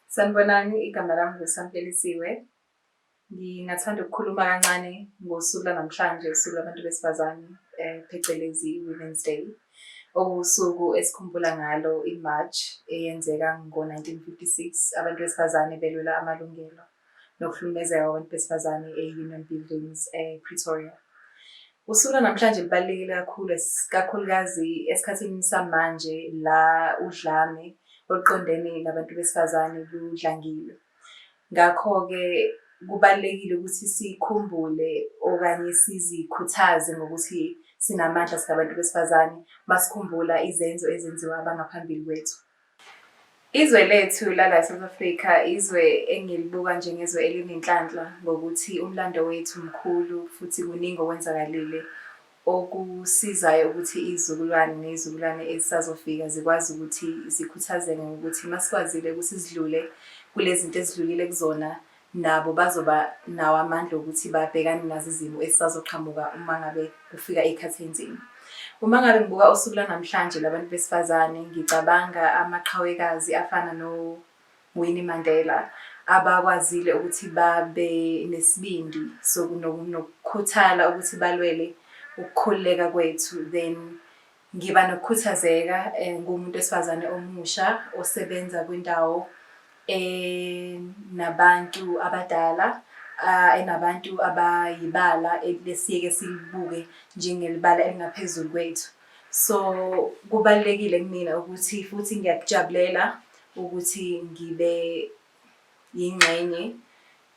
Sanibonani, igama lami nguSamukelisiwe. Ngingathanda ukukhuluma kancane ngosuku lanamhlanje, usuku labantu besifazane, phecelezi Women's Day. Okuwusuku esikhumbula ngalo i-March eyenzeka ngo-1956, abantu besifazane belwela amalungelo nokuhlukumezeka kwabantu besifazane e-Union Buildings ePretoria. Usuku lanamhlanje lubalulekile kakhulu, kakhulukazi esikhathini samanje la udlame oluqondene nabantu besifazane ludlangile. Ngakho-ke kubalulekile ukuthi sikhumbule okanye sizikhuthaze ngokuthi sinamandla singabantu besifazane masikhumbula izenzo ezenziwa abangaphambili kwethu. Izwe lethu la South Africa izwe engilibuka njengezwe elinenhlanhla ngokuthi umlando wethu mkhulu futhi kuningi okwenzakalile okusizayo ukuthi izizukulwane nezizukulwane ezisazofika zikwazi ukuthi zikhuthazeke ngokuthi masikwazile ukuthi sidlule kulezi zinto esidlulile kuzona, nabo bazoba nawo amandla ukuthi babhekane nazo izimo esisazoqhamuka uma ngabe kufika iy'khathi enzima. Uma ngabe ngibuka usuku lanamhlanje labantu besifazane, ngicabanga amaqhawekazi afana no-Winnie Mandela abakwazile ukuthi babe nesibindi nokukhuthala ukuthi balwele ukukhululeka kwethu. Then ngiba nokukhuthazeka ngumuntu wesifazane omusha osebenza kwindawo nabantu abadala, enabantu abayibala lesiyeke silibuke njengelibala elingaphezulu kwethu. So kubalulekile kumina ukuthi futhi ngiyakujabulela ukuthi ngibe yingxenye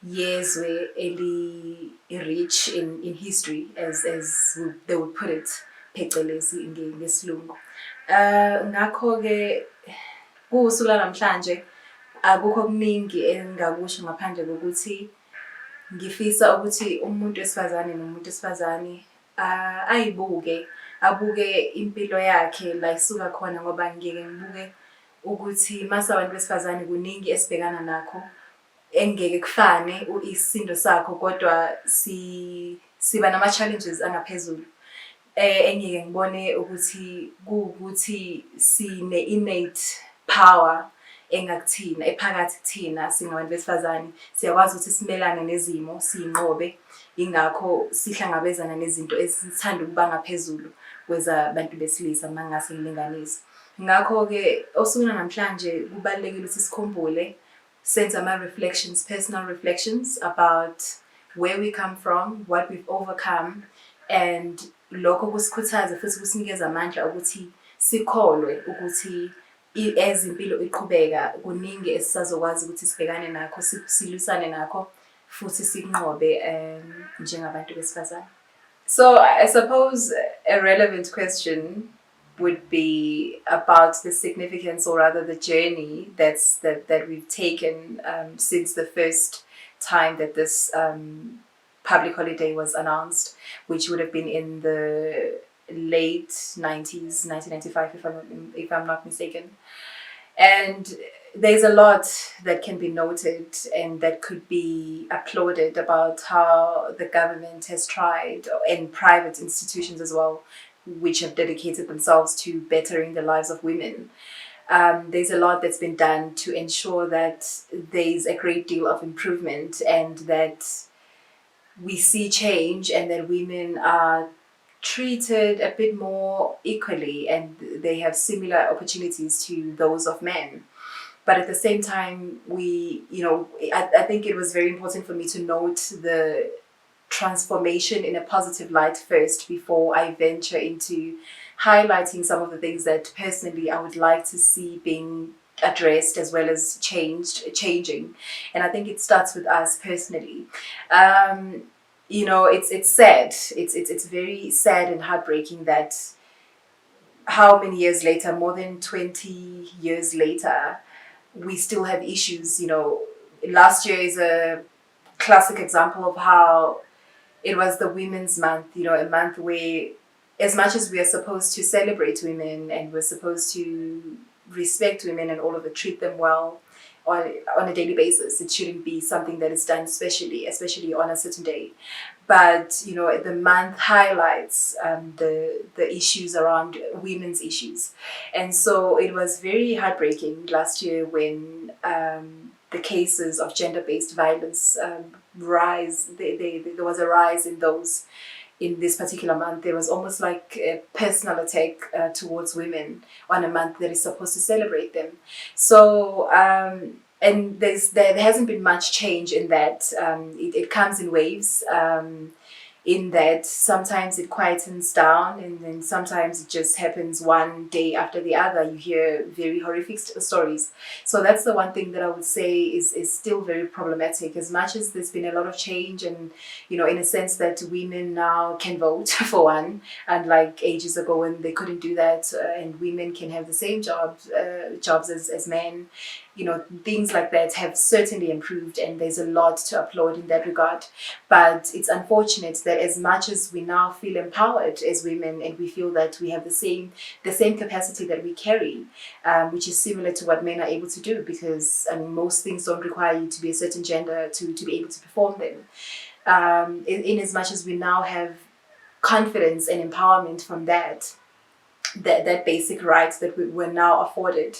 yezwe eli-rich in history as they would put it, phecelezi ngesilungu. Ngakho-ke kuwusuku lanamhlanje akukho kuningi engingakusho ngaphandle kokuthi ngifisa ukuthi umuntu wesifazane nomuntu wesifazane abuke impilo yakhe la isuka khona, ngoba ngeke ngibuke ukuthi masabantu besifazane kuningi esibhekana nakho engeke kufane isisindo sakho, kodwa siba nama-challenges angaphezulu. Engeke ngibone ukuthi sine-innate power engakuthina, ephakathi kuthina singabantu besifazane siyakwazi ukuthi simelane nezimo siyinqobe. Ingakho sihlangabezana nezinto esithanda ukuba ngaphezulu kwezabantu besilisa uma ngase ngilinganise. Ngakho-ke osukwini namhlanje kubalulekile ukuthi sikhumbule, senze ama-reflections, personal reflections about where we come from, what we've overcome, and lokho kusikhuthaze futhi kusinikeza amandla ukuthi sikholwe ukuthi as impilo iqhubeka kuningi esisazokwazi ukuthi sibhekane nakho, silwisane nakho futhi sikunqobe njengabantu besifazane. So I suppose a relevant question would be about the significance, or rather the journey that we've taken since the first time that this public holiday was announced, which would have been in the late 90s, 1995, if I'm not mistaken. And there's a lot that can be noted and that could be applauded about how the government has tried, and private institutions as well, which have dedicated themselves to bettering the lives of women. There's a lot that's been done to ensure that there's a great deal of improvement and that we see change and that women are treated a bit more equally and they have similar opportunities to those of men. But at the same time, I think it was very important for me to note the transformation in a positive light first before I venture into highlighting some of the things that personally I would like to see being addressed as well as changing. And I think it starts with us personally. It's sad. It's very sad and heartbreaking that how many years later, more than 20 years later, we still have issues. Last year is a classic example of how it was the Women's Month, a month where, as much as we are supposed to celebrate women and we're supposed to respect women and all of it, treat them well on a daily basis, it shouldn't be something that is done especially on a certain day. But the month highlights the issues around women's issues, and so it was very heartbreaking last year when the cases of gender-based violence rise. There was a rise in those. In this particular month, there was almost like a personal attack towards women on a month that is supposed to celebrate them. So, and there hasn't been much change in that. It comes in waves. In that sometimes it quietens down, and then sometimes it just happens one day after the other. You hear very horrific stories. So that's the one thing that I would say is still very problematic. As much as there's been a lot of change, and in a sense that women now can vote for one, unlike ages ago when they couldn't do that, and women can have the same jobs as men. Things like that have certainly improved, and there's a lot to applaud in that regard. But it's unfortunate that as much as we now feel empowered as women, and we feel that we have the same capacity that we carry, which is similar to what men are able to do, because most things don't require you to be a certain gender to be able to perform them. In as much as we now have confidence and empowerment from that basic rights that we were now afforded.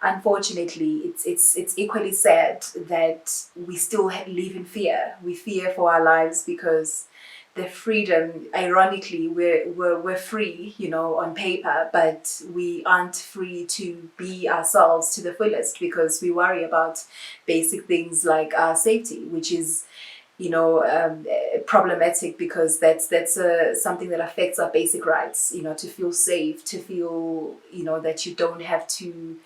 Unfortunately, it's equally sad that we still live in fear. We fear for our lives because the freedom, ironically, we're free, on paper, but we aren't free to be ourselves to the fullest because we worry about basic things like our safety, which is problematic, because that's something that affects our basic rights, to feel safe, to feel, that you don't have to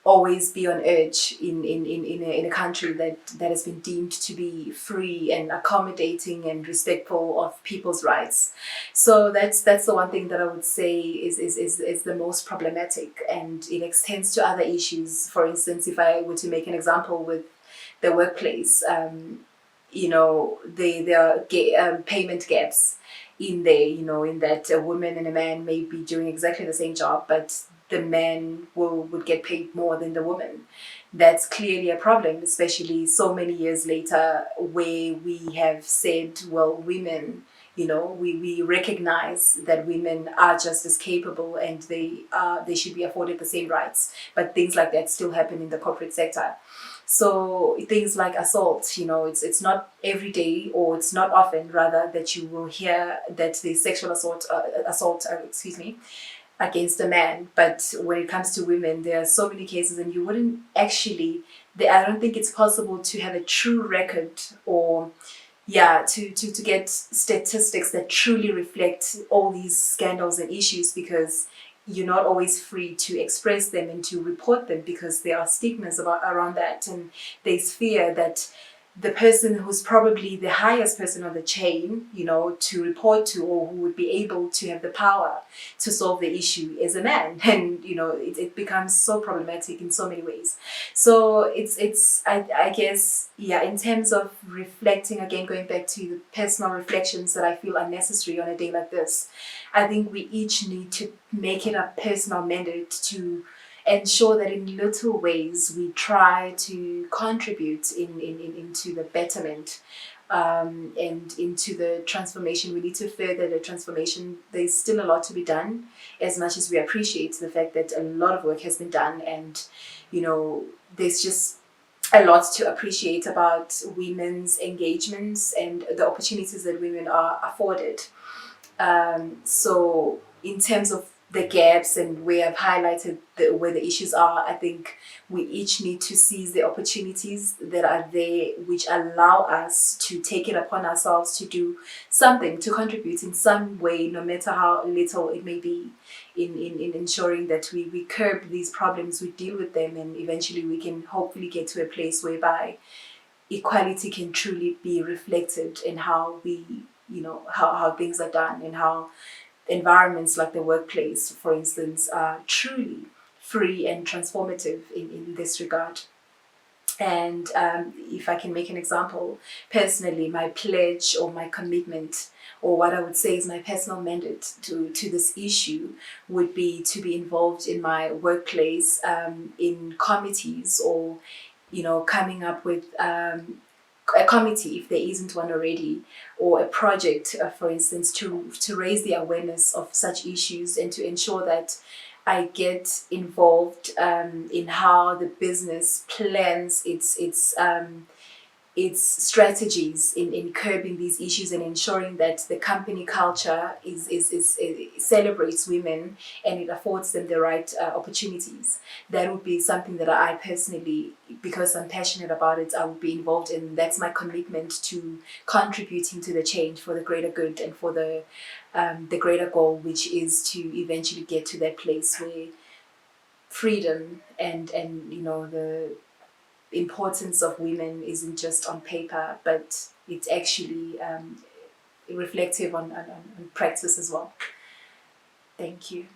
always be on edge in a country that has been deemed to be free and accommodating and respectful of people's rights. So that's the one thing that I would say is the most problematic, and it extends to other issues. For instance, if I were to make an example with the workplace, there are payment gaps in there, in that a woman and a man may be doing exactly the same job, but the man would get paid more than the woman. That's clearly a problem, especially so many years later, where we have said, well, women, we recognize that women are just as capable, and they should be afforded the same rights. But things like that still happen in the corporate sector. So things like assault, it's not every day, or it's not often rather, that you will hear that the sexual assault against a man. But when it comes to women, there are so many cases, and you wouldn't actually, I don't think it's possible to have a true record, or to get statistics that truly reflect all these scandals and issues, because you're not always free to express them and to report them, because there are stigmas around that, and there's fear that the person who's probably the highest person on the chain, to report to, or who would be able to have the power to solve the issue, is a man. And, it becomes so problematic in so many ways. So I guess, in terms of reflecting, again, going back to the personal reflections that I feel are necessary on a day like this, I think we each need to make it a personal mandate to ensure that in little ways we try to contribute into the betterment, and into the transformation. We need to further the transformation. There's still a lot to be done, as much as we appreciate the fact that a lot of work has been done, and there's just a lot to appreciate about women's engagements and the opportunities that women are afforded. So in terms of the gaps and where I've highlighted where the issues are, I think we each need to seize the opportunities that are there, which allow us to take it upon ourselves to do something, to contribute in some way, no matter how little it may be, in ensuring that we curb these problems, we deal with them, and eventually we can hopefully get to a place whereby equality can truly be reflected in how we, how things are done, and how environments like the workplace, for instance, are truly free and transformative in this regard. And if I can make an example, personally, my pledge or my commitment, or what I would say is my personal mandate to this issue, would be to be involved in my workplace, in committees, or coming up with a committee, if there isn't one already, or a project, for instance, to raise the awareness of such issues, and to ensure that I get involved in how the business plans its strategies in curbing these issues and ensuring that the company culture is celebrates women and it affords them the right opportunities. That would be something that I personally, because I'm passionate about it, I would be involved in. That's my commitment to contributing to the change for the greater good and for the greater goal, which is to eventually get to that place where freedom and the importance of women isn't just on paper, but it's actually reflective on practice as well. Thank you.